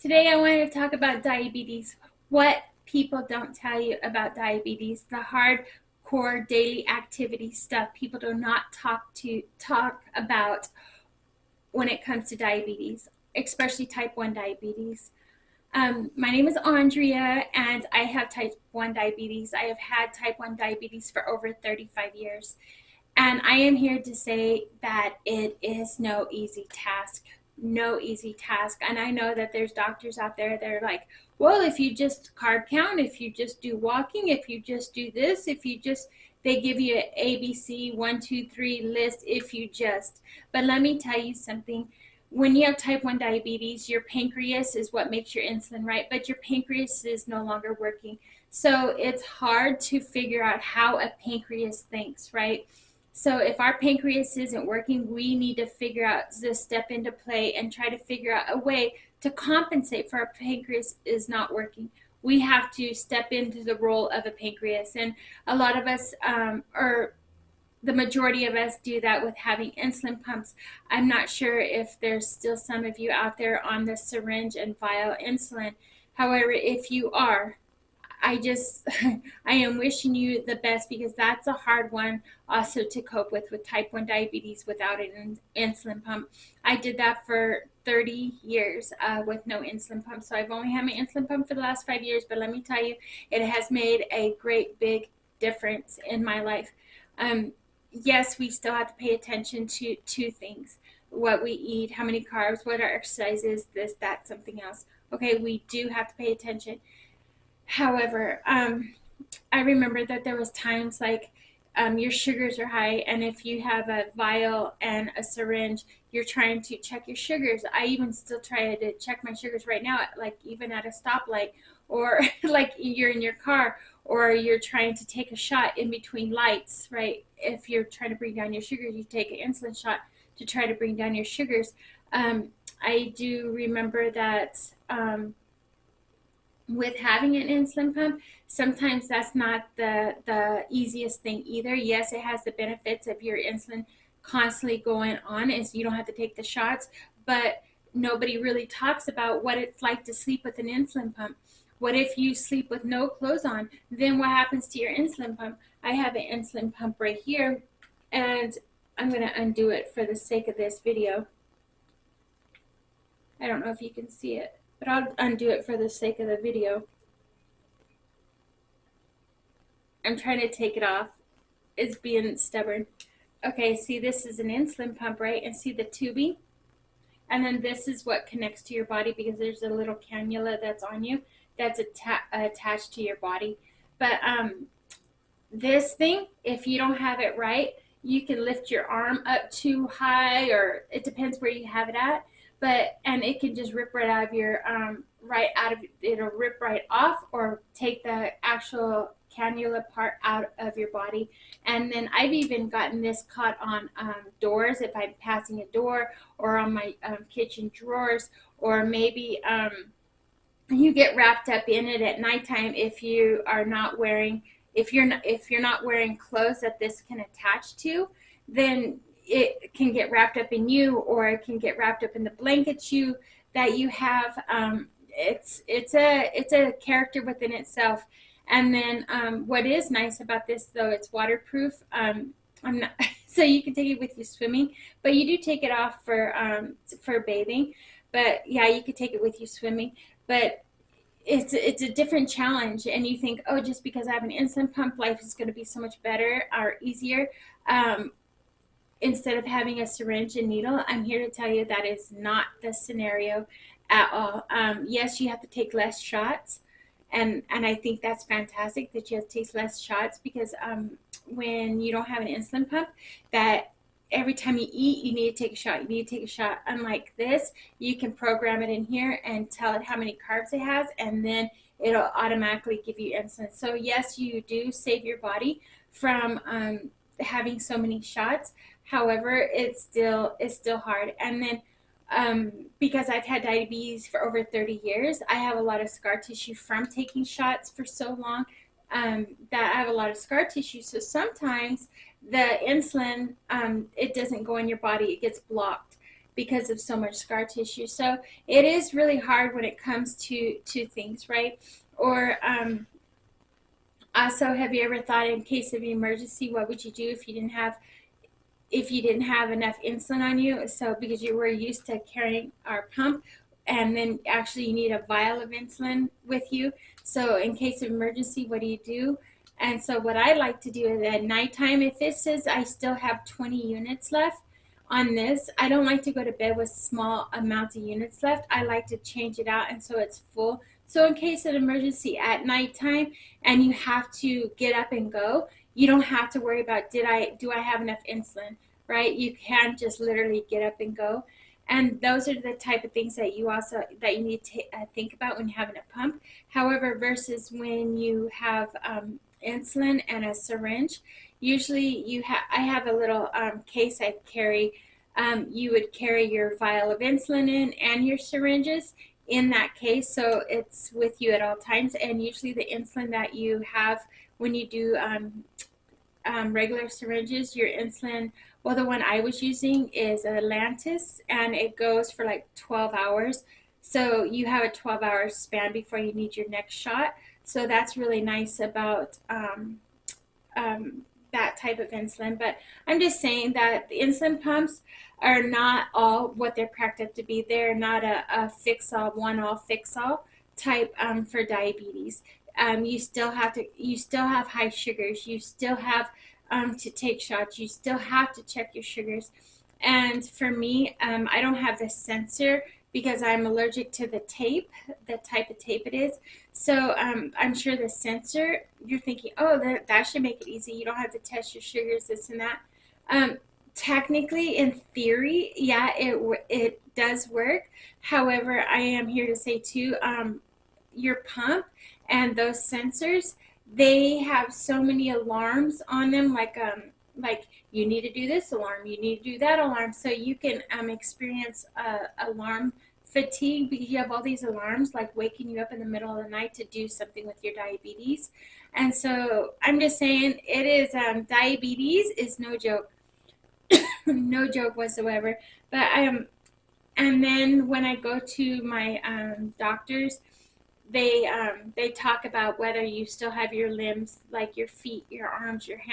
Today I wanted to talk about diabetes. What people don't tell you about diabetes, the hardcore daily activity stuff people do not talk about when it comes to diabetes, especially type 1 diabetes. My name is Andrea, and I have type 1 diabetes. I have had type 1 diabetes for over 35 years. And I am here to say that it is no easy task. No easy task. And I know that there's doctors out there that are like, well, if you just carb count, if you just do walking, if you just do this, if you just, they give you an ABC 1, 2, 3 list if you just. But let me tell you something. When you have type 1 diabetes, your pancreas is what makes your insulin, right? But your pancreas is no longer working. So it's hard to figure out how a pancreas thinks, right? So if our pancreas isn't working, we need to figure out this step into play and try to figure out a way to compensate for our pancreas is not working. We have to step into the role of a pancreas. And a lot of us, or the majority of us, do that with having insulin pumps. I'm not sure if there's still some of you out there on the syringe and vial insulin. However, if you are, I just, I am wishing you the best, because that's a hard one also to cope with type 1 diabetes without an insulin pump. I did that for 30 years with no insulin pump. So I've only had my insulin pump for the last 5 years, but let me tell you, it has made a great big difference in my life. Um, yes, we still have to pay attention to two things: what we eat, how many carbs, what our exercise is, this, that, something else. Okay, we do have to pay attention. However, I remember that there was times like your sugars are high, and if you have a vial and a syringe, you're trying to check your sugars. I even still try to check my sugars right now, like even at a stoplight, or like you're in your car, or you're trying to take a shot in between lights, right? If you're trying to bring down your sugars, you take an insulin shot to try to bring down your sugars. Um, I do remember that with having an insulin pump, sometimes that's not the easiest thing either. Yes, it has the benefits of your insulin constantly going on, is you don't have to take the shots, but nobody really talks about what it's like to sleep with an insulin pump. What if you sleep with no clothes on? Then what happens to your insulin pump? I have an insulin pump right here, and I'm going to undo it for the sake of this video. I don't know if you can see it, but I'll undo it for the sake of the video. I'm trying to take it off. It's being stubborn. Okay, see, this is an insulin pump, right? And see the tubing? And then this is what connects to your body, because there's a little cannula that's on you that's attached to your body. But this thing, if you don't have it right, you can lift your arm up too high, or it depends where you have it at. But and it can just rip right out of your right out of it'll rip right off, or take the actual cannula part out of your body. And then I've even gotten this caught on doors, if I'm passing a door, or on my kitchen drawers, or maybe you get wrapped up in it at nighttime if you are not wearing, if you're not wearing clothes that this can attach to, then it can get wrapped up in you, or it can get wrapped up in the blankets you that you have. It's a character within itself. And then what is nice about this, though, it's waterproof. I'm not so you can take it with you swimming, but you do take it off for bathing. But yeah, you could take it with you swimming. But it's a different challenge, and you think, oh, just because I have an insulin pump, life is going to be so much better or easier. Instead of having a syringe and needle, I'm here to tell you that is not the scenario at all. Yes, you have to take less shots, and I think that's fantastic that you have to take less shots, because when you don't have an insulin pump, that every time you eat, you need to take a shot. You need to take a shot. Unlike this, you can program it in here and tell it how many carbs it has, and then it'll automatically give you insulin. So yes, you do save your body from having so many shots. However, it's still hard. And then because I've had diabetes for over 30 years, I have a lot of scar tissue from taking shots for so long, that I have a lot of scar tissue. So sometimes the insulin, it doesn't go in your body, it gets blocked. because of so much scar tissue. So it is really hard when it comes to things, right? Or also, have you ever thought, in case of emergency, what would you do if you didn't have enough insulin on you? So because you were used to carrying our pump, and then actually you need a vial of insulin with you. So in case of emergency, what do you do? And so what I like to do is at nighttime, if it says I still have 20 units left on this, I don't like to go to bed with small amounts of units left. I like to change it out and so it's full. So in case of emergency at nighttime and you have to get up and go, you don't have to worry about do I have enough insulin, right? You can just literally get up and go. And those are the type of things that you need to think about when you're having a pump. However, versus when you have insulin and a syringe, usually I have a little case I carry. You would carry your vial of insulin in and your syringes in that case, so it's with you at all times. And usually the insulin that you have when you do regular syringes, your insulin, well, the one I was using is Atlantis, and it goes for like 12 hours. So you have a 12-hour span before you need your next shot. So that's really nice about that type of insulin. But I'm just saying that the insulin pumps are not all what they're cracked up to be. They're not a fix-all, one-all fix-all type for diabetes. You still have high sugars. You still have to take shots. You still have to check your sugars. And for me, I don't have the sensor because I'm allergic to the tape, the type of tape it is. So I'm sure the sensor, you're thinking, oh, that should make it easy. You don't have to test your sugars, this and that. Technically, in theory, yeah, it does work. However, I am here to say too, your pump and those sensors, they have so many alarms on them, like you need to do this alarm, you need to do that alarm, so you can experience alarm fatigue because you have all these alarms like waking you up in the middle of the night to do something with your diabetes. And so I'm just saying it is diabetes is no joke. No joke whatsoever. But and then when I go to my doctors, they talk about whether you still have your limbs, like your feet, your arms, your hands